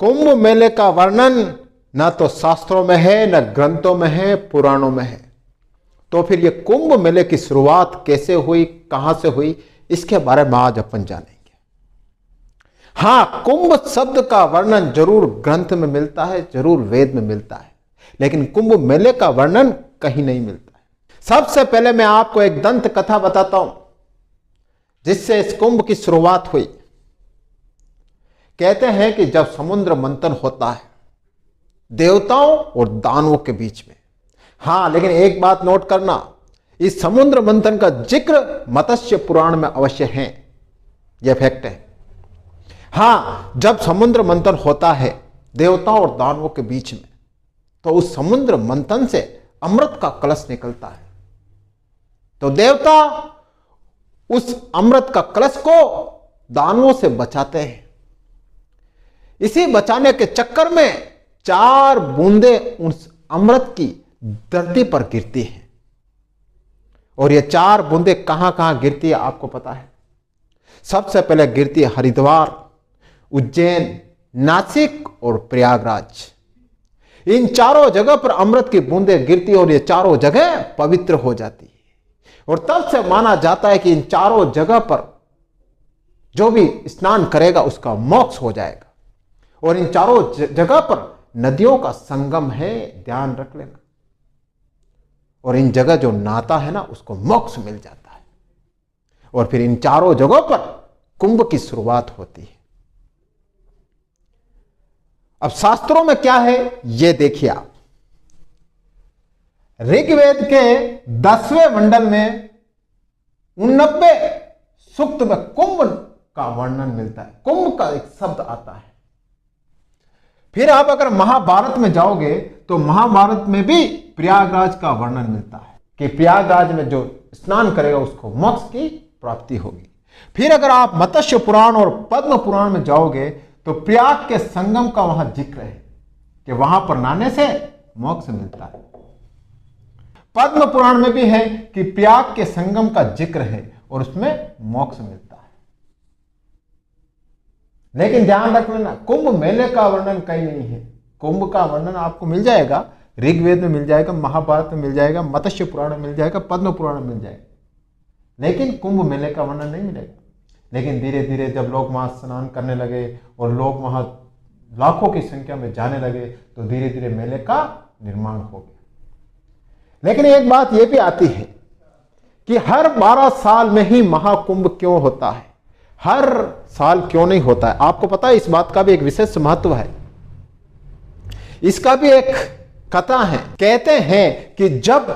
कुंभ मेले का वर्णन न तो शास्त्रों में है, न ग्रंथों में है, पुराणों में है। तो फिर ये कुंभ मेले की शुरुआत कैसे हुई, कहां से हुई, इसके बारे में आज अपन जानेंगे। हां, कुंभ शब्द का वर्णन जरूर ग्रंथ में मिलता है, जरूर वेद में मिलता है, लेकिन कुंभ मेले का वर्णन कहीं नहीं मिलता है। सबसे पहले मैं आपको एक दंत कथा बताता हूं जिससे इस कुंभ की शुरुआत हुई। कहते हैं कि जब समुद्र मंथन होता है देवताओं और दानवों के बीच में, हां लेकिन एक बात नोट करना, इस समुद्र मंथन का जिक्र मत्स्य पुराण में अवश्य है, यह फैक्ट है। हां, जब समुद्र मंथन होता है देवताओं और दानवों के बीच में, तो उस समुद्र मंथन से अमृत का कलश निकलता है। तो देवता उस अमृत का कलश को दानवों से बचाते हैं। इसी बचाने के चक्कर में 4 बूंदें उस अमृत की धरती पर गिरती हैं। और ये 4 बूंदें कहां कहां गिरती है आपको पता है? सबसे पहले गिरती है हरिद्वार, उज्जैन, नासिक और प्रयागराज। इन चारों जगह पर अमृत की बूंदें गिरती और ये चारों जगह पवित्र हो जाती है। और तब से माना जाता है कि इन चारों जगह पर जो भी स्नान करेगा उसका मोक्ष हो जाएगा। और इन चारों जगह पर नदियों का संगम है, ध्यान रख लेना। और इन जगह जो नहाता है ना उसको मोक्ष मिल जाता है। और फिर इन चारों जगहों पर कुंभ की शुरुआत होती है। अब शास्त्रों में क्या है यह देखिए आप। ऋग्वेद के 10वें मंडल में 89 सूक्त में कुंभ का वर्णन मिलता है। कुंभ का एक शब्द आता है। फिर आप अगर महाभारत में जाओगे तो महाभारत में भी प्रयागराज का वर्णन मिलता है कि प्रयागराज में जो स्नान करेगा उसको मोक्ष की प्राप्ति होगी। फिर अगर आप मत्स्य पुराण और पद्म पुराण में जाओगे तो प्रयाग के संगम का वहां जिक्र है कि वहां पर नहाने से मोक्ष मिलता है। पद्म पुराण में भी है कि प्रयाग के संगम का जिक्र है और उसमें मोक्ष मिलता है। लेकिन ध्यान रख लेना, कुंभ मेले का वर्णन कहीं नहीं है। कुंभ का वर्णन आपको मिल जाएगा, ऋग्वेद में मिल जाएगा, महाभारत में मिल जाएगा, मत्स्य पुराण में मिल जाएगा, पद्म पुराण में मिल जाएगा, लेकिन कुंभ मेले का वर्णन नहीं मिलेगा। लेकिन धीरे धीरे जब लोग वहां स्नान करने लगे और लोग वहां लाखों की संख्या में जाने लगे तो धीरे धीरे मेले का निर्माण हो गया। लेकिन एक बात यह भी आती है कि हर 12 साल में ही महाकुंभ क्यों होता है, हर साल क्यों नहीं होता है? आपको पता है इस बात का भी एक विशेष महत्व है। इसका भी एक कथा है। कहते हैं कि जब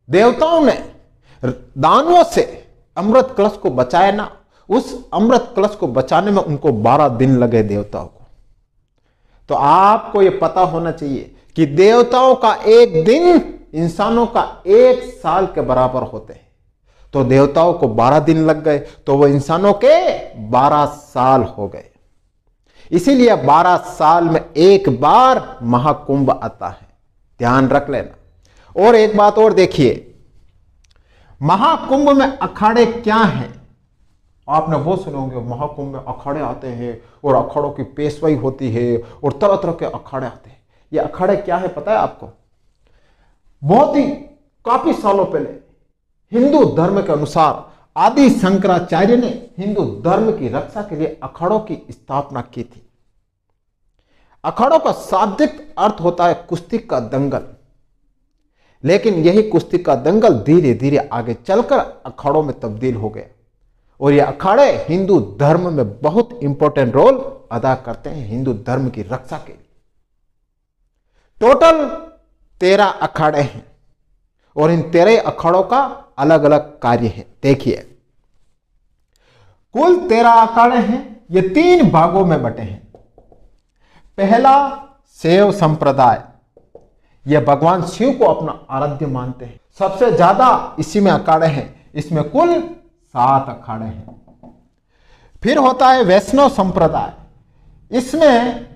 देवताओं ने दानवों से अमृत कलश को बचाया ना, उस अमृत कलश को बचाने में उनको 12 दिन लगे देवताओं को। तो आपको यह पता होना चाहिए कि देवताओं का एक दिन इंसानों का 1 साल के बराबर होते हैं। तो देवताओं को 12 दिन लग गए तो वो इंसानों के 12 साल हो गए। इसीलिए 12 साल में एक बार महाकुंभ आता है, ध्यान रख लेना। और एक बात और देखिए, महाकुंभ में अखाड़े क्या हैं? आपने वो सुने होंगे, महाकुंभ में अखाड़े आते हैं और अखाड़ों की पेशवाई होती है और तरह तरह के अखाड़े आते हैं। ये अखाड़े क्या है पता है आपको? बहुत ही काफी सालों पहले हिंदू धर्म के अनुसार आदि शंकराचार्य ने हिंदू धर्म की रक्षा के लिए अखाड़ों की स्थापना की थी। अखाड़ों का शाब्दिक अर्थ होता है कुश्ती का दंगल, लेकिन यही कुश्ती का दंगल धीरे धीरे आगे चलकर अखाड़ों में तब्दील हो गया। और ये अखाड़े हिंदू धर्म में बहुत इंपॉर्टेंट रोल अदा करते हैं हिंदू धर्म की रक्षा के लिए। टोटल 13 अखाड़े हैं और इन 13 अखाड़ों का अलग अलग कार्य है। देखिए, कुल 13 अखाड़े हैं। ये 3 भागों में बटे हैं। पहला शैव संप्रदाय, यह भगवान शिव को अपना आराध्य मानते हैं। सबसे ज्यादा इसी में अखाड़े हैं, इसमें कुल 7 अखाड़े हैं। फिर होता है वैष्णव संप्रदाय, इसमें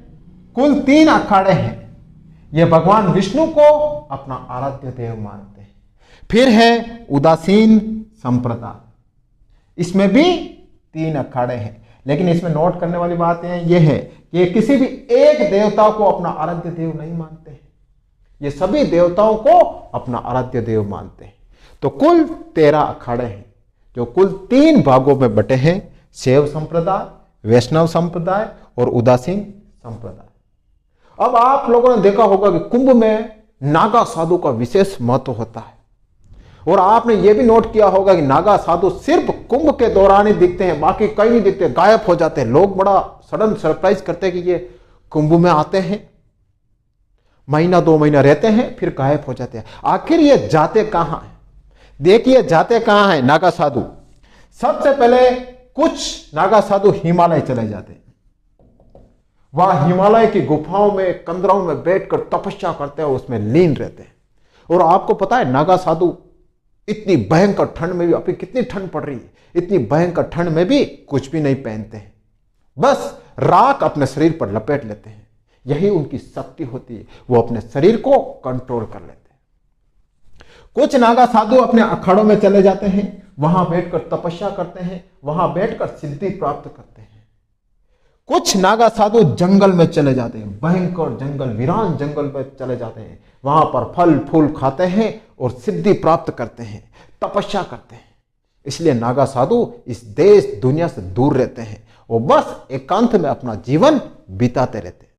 कुल 3 अखाड़े हैं। यह भगवान विष्णु को अपना आराध्य देव मानते हैं। फिर है उदासीन संप्रदाय, इसमें भी 3 अखाड़े हैं, लेकिन इसमें नोट करने वाली बात यह है कि ये किसी भी एक देवता को अपना आराध्य देव नहीं मानते हैं, ये सभी देवताओं को अपना आराध्य देव मानते हैं। तो कुल 13 अखाड़े हैं जो कुल 3 भागों में बटे हैं, शैव संप्रदाय, वैष्णव संप्रदाय और उदासीन संप्रदाय। अब आप लोगों ने देखा होगा कि कुंभ में नागा साधु का विशेष महत्व होता है, और आपने यह भी नोट किया होगा कि नागा साधु सिर्फ कुंभ के दौरान ही दिखते हैं, बाकी कहीं नहीं दिखते, गायब हो जाते हैं। लोग बड़ा सडन सरप्राइज करते हैं कि ये कुंभ में आते हैं, महीना 2 महीना रहते हैं, फिर गायब हो जाते हैं। आखिर ये जाते कहां हैं? देखिए जाते कहां हैं नागा साधु। सबसे पहले कुछ नागा साधु हिमालय चले जाते हैं, वहां हिमालय की गुफाओं में, कंदरों में बैठकर तपस्या करते हैं, उसमें लीन रहते हैं। और आपको पता है नागा साधु इतनी भयंकर ठंड में भी, अभी कितनी ठंड पड़ रही है, इतनी भयंकर ठंड में भी कुछ भी नहीं पहनते हैं, बस राख अपने शरीर पर लपेट लेते हैं। यही उनकी शक्ति होती है, वो अपने शरीर को कंट्रोल कर लेते हैं। कुछ नागा साधु अपने अखाड़ों में चले जाते हैं, वहां बैठकर तपस्या करते हैं, वहां बैठकर सिद्धि प्राप्त करते हैं। कुछ नागा साधु जंगल में चले जाते हैं, भयंकर जंगल, वीरान जंगल में चले जाते हैं, वहां पर फल फूल खाते हैं और सिद्धि प्राप्त करते हैं, तपस्या करते हैं। इसलिए नागा साधु इस देश दुनिया से दूर रहते हैं और बस एकांत में अपना जीवन बिताते रहते हैं।